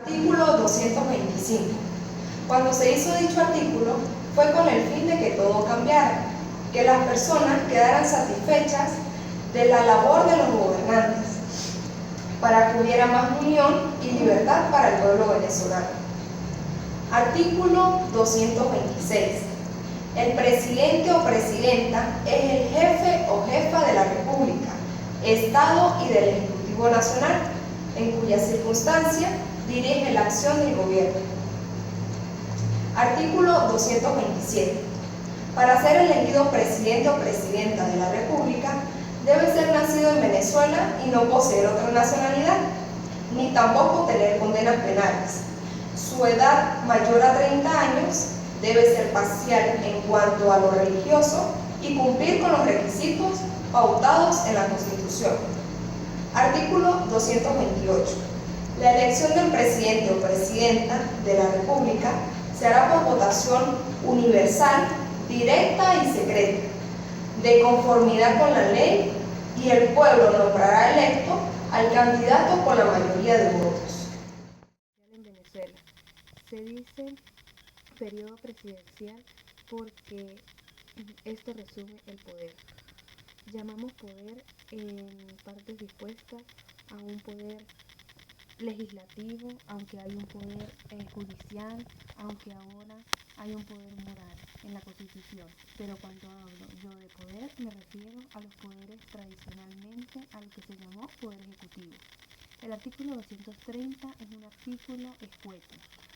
Artículo 225. Cuando se hizo dicho artículo, fue con el fin de que todo cambiara, que las personas quedaran satisfechas de la labor de los gobernantes, para que hubiera más unión y libertad para el pueblo venezolano. Artículo 226. El presidente o presidenta es el jefe o jefa de la República, Estado y del Ejecutivo Nacional, en cuya circunstancia dirige la acción del gobierno. Artículo 227. Para ser elegido presidente o presidenta de la República, debe ser nacido en Venezuela y no poseer otra nacionalidad, ni tampoco tener condenas penales. Su edad mayor a 30 años debe ser parcial en cuanto a lo religioso y cumplir con los requisitos pautados en la Constitución. Artículo 228. La elección del presidente o presidenta de la República se hará por votación universal, directa y secreta, de conformidad con la ley, y el pueblo nombrará electo al candidato con la mayoría de votos. En Venezuela se dice periodo presidencial porque esto resume el poder. Llamamos poder en partes dispuestas a un poder legislativo, aunque hay un poder judicial, aunque ahora hay un poder moral en la Constitución. Pero cuando hablo yo de poder, me refiero a los poderes tradicionalmente a lo que se llamó poder ejecutivo. El artículo 230 es un artículo escueto,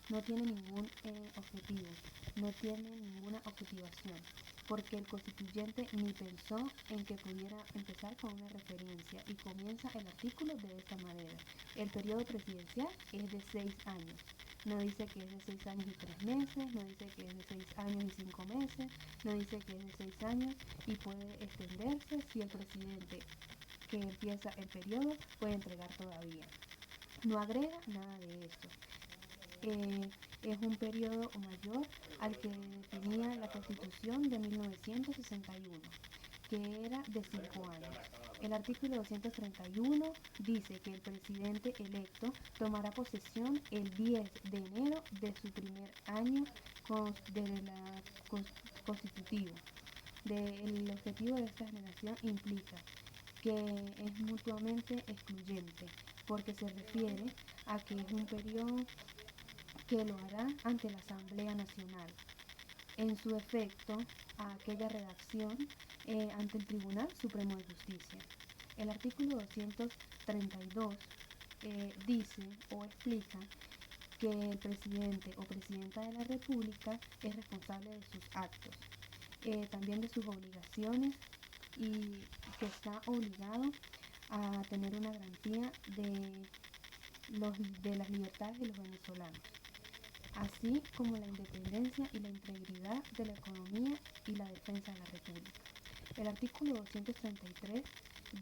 no tiene ningún objetivo, no tiene ninguna objetivación, porque el constituyente ni pensó en que pudiera empezar con una referencia y comienza el artículo de esta manera. El periodo presidencial es de 6 años. No dice que es de 6 años y 3 meses, no dice que es de 6 años y 5 meses, no dice que es de 6 años y puede extenderse si el presidente que empieza el periodo puede entregar todavía. No agrega nada de esto. Es un periodo mayor al que definía la Constitución de 1961, que era de 5 años. El artículo 231 dice que el presidente electo tomará posesión el 10 de enero de su primer año constitutivo. El objetivo de esta generación implica que es mutuamente excluyente, porque se refiere a que es un periodo que lo hará ante la Asamblea Nacional. En su efecto, a aquella redacción ante el Tribunal Supremo de Justicia. El artículo 232 dice o explica que el presidente o presidenta de la República es responsable de sus actos, también de sus obligaciones, y que está obligado a tener una garantía de las libertades de los venezolanos, así como la independencia y la integridad de la economía y la defensa de la República. El artículo 233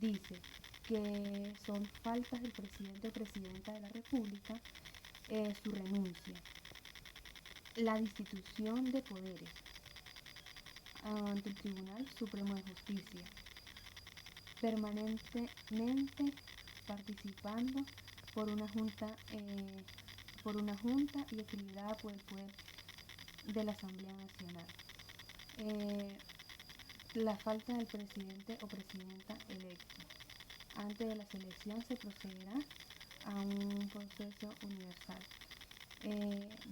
dice que son faltas del presidente o presidenta de la República su renuncia, la destitución de poderes ante el Tribunal Supremo de Justicia, permanentemente participando por una junta y equilibrada por el poder de la Asamblea Nacional. La falta del presidente o presidenta electo. Antes de la selección se procederá a un proceso universal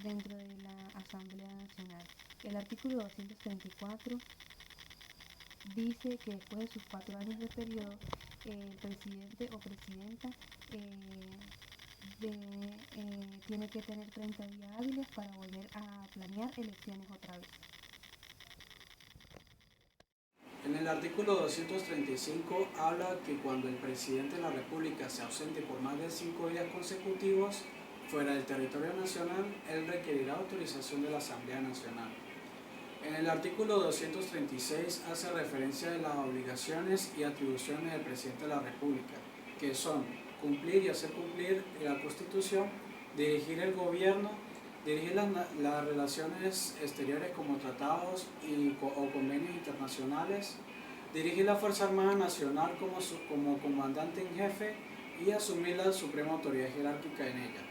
dentro de la Asamblea Nacional. El artículo 234 dice que después de sus 4 años de periodo, el presidente o presidenta tiene que tener 30 días hábiles para volver a planear elecciones otra vez. En el artículo 235 habla que cuando el presidente de la República se ausente por más de 5 días consecutivos fuera del territorio nacional, él requerirá autorización de la Asamblea Nacional. En el artículo 236 hace referencia de las obligaciones y atribuciones del presidente de la República, que son cumplir y hacer cumplir la Constitución, dirigir el gobierno, dirigir las relaciones exteriores como tratados o convenios internacionales, dirigir la Fuerza Armada Nacional como comandante en jefe y asumir la suprema autoridad jerárquica en ella.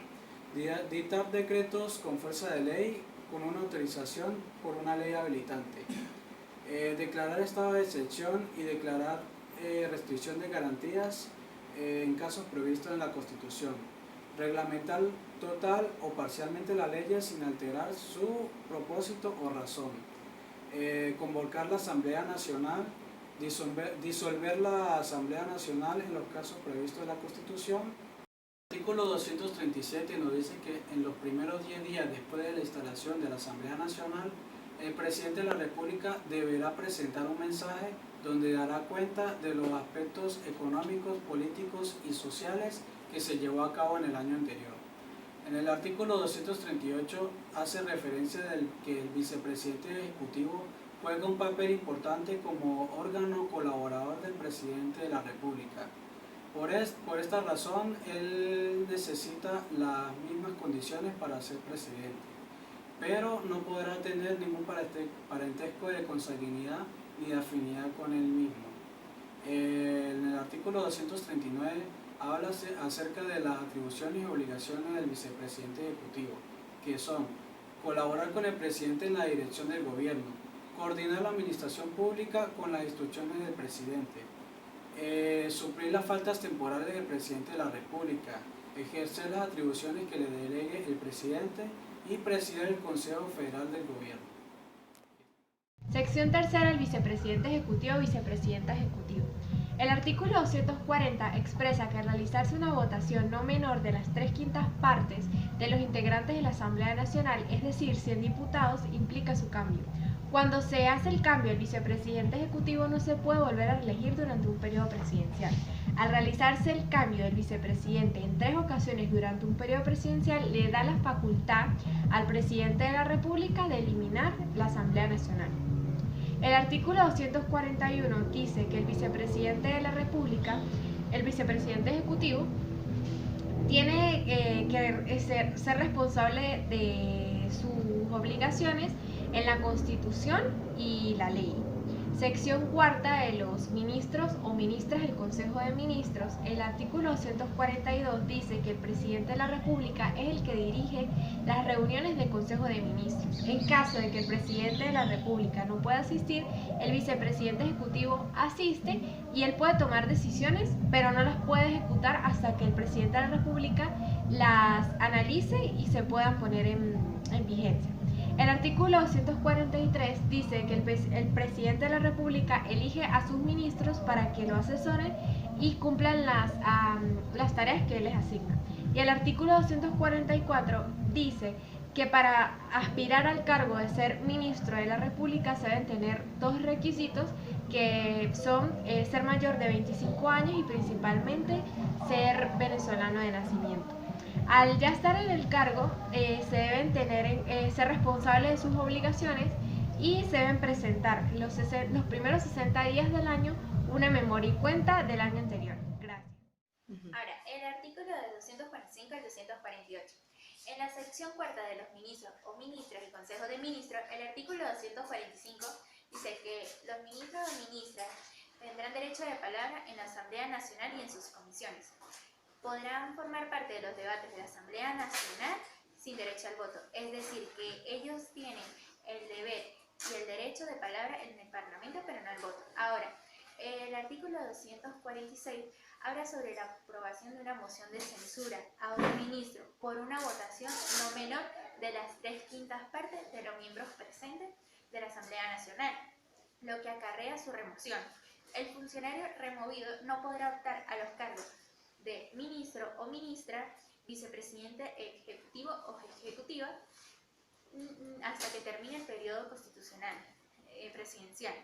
Dictar decretos con fuerza de ley con una autorización por una ley habilitante. Declarar estado de excepción y declarar restricción de garantías en casos previstos en la Constitución. Reglamentar total o parcialmente las leyes sin alterar su propósito o razón. Convocar la Asamblea Nacional, disolver la Asamblea Nacional en los casos previstos en la Constitución. El artículo 237 nos dice que en los primeros 10 días después de la instalación de la Asamblea Nacional, el presidente de la República deberá presentar un mensaje donde dará cuenta de los aspectos económicos, políticos y sociales que se llevó a cabo en el año anterior. En el artículo 238 hace referencia de que el vicepresidente ejecutivo juega un papel importante como órgano colaborador del presidente de la República. Por esta razón, él necesita las mismas condiciones para ser presidente, pero no podrá tener ningún parentesco de consanguinidad ni de afinidad con él mismo. En el artículo 239 habla acerca de las atribuciones y obligaciones del vicepresidente ejecutivo, que son colaborar con el presidente en la dirección del gobierno, coordinar la administración pública con las instrucciones del presidente, suplir las faltas temporales del presidente de la República, ejercer las atribuciones que le delegue el presidente y presidir el Consejo Federal del Gobierno. Sección tercera, el vicepresidente ejecutivo o vicepresidenta ejecutiva. El artículo 240 expresa que al realizarse una votación no menor de las 3/5 partes de los integrantes de la Asamblea Nacional, es decir, 100 diputados, implica su cambio. Cuando se hace el cambio, el vicepresidente ejecutivo no se puede volver a elegir durante un periodo presidencial. Al realizarse el cambio del vicepresidente en 3 ocasiones durante un periodo presidencial, le da la facultad al presidente de la República de eliminar la Asamblea Nacional. El artículo 241 dice que el vicepresidente de la República, el vicepresidente ejecutivo, tiene que ser responsable de sus obligaciones en la Constitución y la ley. Sección cuarta de los ministros o ministras del Consejo de Ministros. El artículo 242 dice que el presidente de la República es el que dirige las reuniones del Consejo de Ministros. En caso de que el presidente de la República no pueda asistir, el vicepresidente ejecutivo asiste y él puede tomar decisiones, pero no las puede ejecutar hasta que el presidente de la República las analice y se puedan poner en vigencia. El artículo 243 dice que el presidente de la República elige a sus ministros para que lo asesoren y cumplan las tareas que él les asigna. Y el artículo 244 dice que para aspirar al cargo de ser ministro de la República se deben tener 2 requisitos, que son ser mayor de 25 años y principalmente ser venezolano de nacimiento. Al ya estar en el cargo, se deben ser responsables de sus obligaciones y se deben presentar los primeros 60 días del año una memoria y cuenta del año anterior. Gracias. Ahora, el artículo de 245 al 248. En la sección cuarta de los ministros o ministras del Consejo de Ministros, el artículo 245 dice que los ministros o ministras tendrán derecho de palabra en la Asamblea Nacional y en sus comisiones. Podrán formar parte de los debates de la Asamblea Nacional sin derecho al voto, es decir, que ellos tienen el deber y el derecho de palabra en el Parlamento, pero no al voto. Ahora, el artículo 246 habla sobre la aprobación de una moción de censura a un ministro por una votación no menor de las 3/5 partes de los miembros presentes de la Asamblea Nacional, lo que acarrea su remoción. El funcionario removido no podrá optar a los cargos de ministro o ministra, vicepresidente ejecutivo o ejecutiva hasta que termine el periodo constitucional presidencial.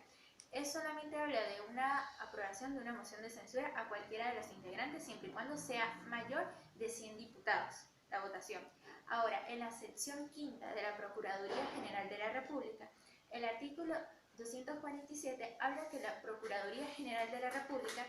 Solamente habla de una aprobación de una moción de censura a cualquiera de los integrantes siempre y cuando sea mayor de 100 diputados la votación. Ahora, en la sección quinta de la Procuraduría General de la República, el artículo 247 habla que la Procuraduría General de la República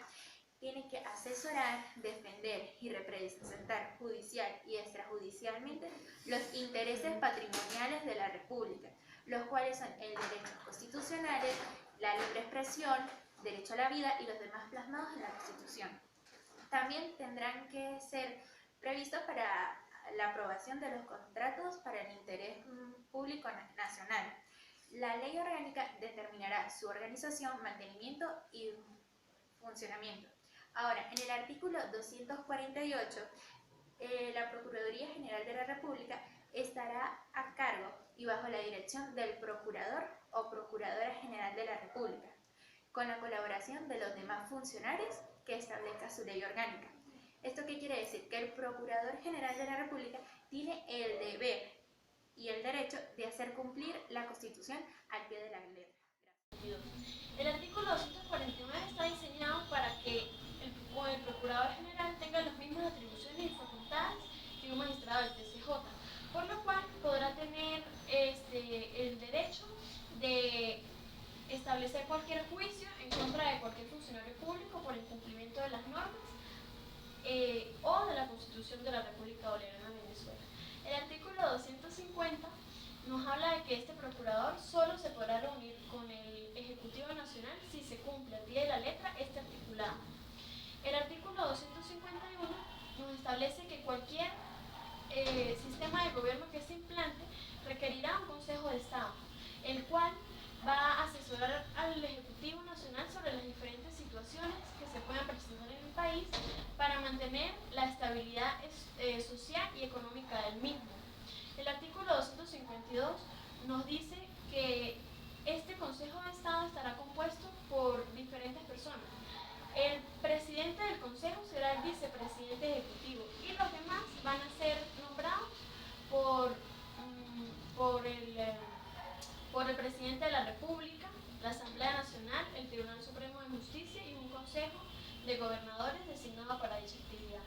tiene que asesorar, defender y representar judicial y extrajudicialmente los intereses patrimoniales de la República, los cuales son el derecho constitucionales, la libre expresión, derecho a la vida y los demás plasmados en la Constitución. También tendrán que ser previstos para la aprobación de los contratos para el interés público nacional. La ley orgánica determinará su organización, mantenimiento y funcionamiento. Ahora, en el artículo 248, la Procuraduría General de la República estará a cargo y bajo la dirección del Procurador o Procuradora General de la República, con la colaboración de los demás funcionarios que establezca su ley orgánica. ¿Esto qué quiere decir? Que el Procurador General de la República tiene el deber y el derecho de hacer cumplir la Constitución al pie de la letra. El artículo 249 está diseñado para que el Procurador General tenga las mismas atribuciones y facultades que un magistrado del TCJ, por lo cual podrá tener el derecho de establecer cualquier juicio en contra de cualquier funcionario público por incumplimiento de las normas o de la Constitución de la República Bolivariana de Venezuela. El artículo 250 nos habla de que este procurador solo se podrá reunir con el Ejecutivo Nacional si se cumple al pie de la letra este articulado. El artículo 251 nos establece que cualquier sistema de gobierno que se implante requerirá un Consejo de Estado, el cual va a asesorar al Ejecutivo Nacional sobre las diferentes situaciones que se puedan presentar en el país para mantener la estabilidad social y económica del mismo. El artículo 252 nos dice que este Consejo de Estado estará compuesto por diferentes personas. El presidente del Consejo será el vicepresidente ejecutivo y los demás van a ser nombrados por el presidente de la República, la Asamblea Nacional, el Tribunal Supremo de Justicia y un consejo de gobernadores designado para dicha actividad.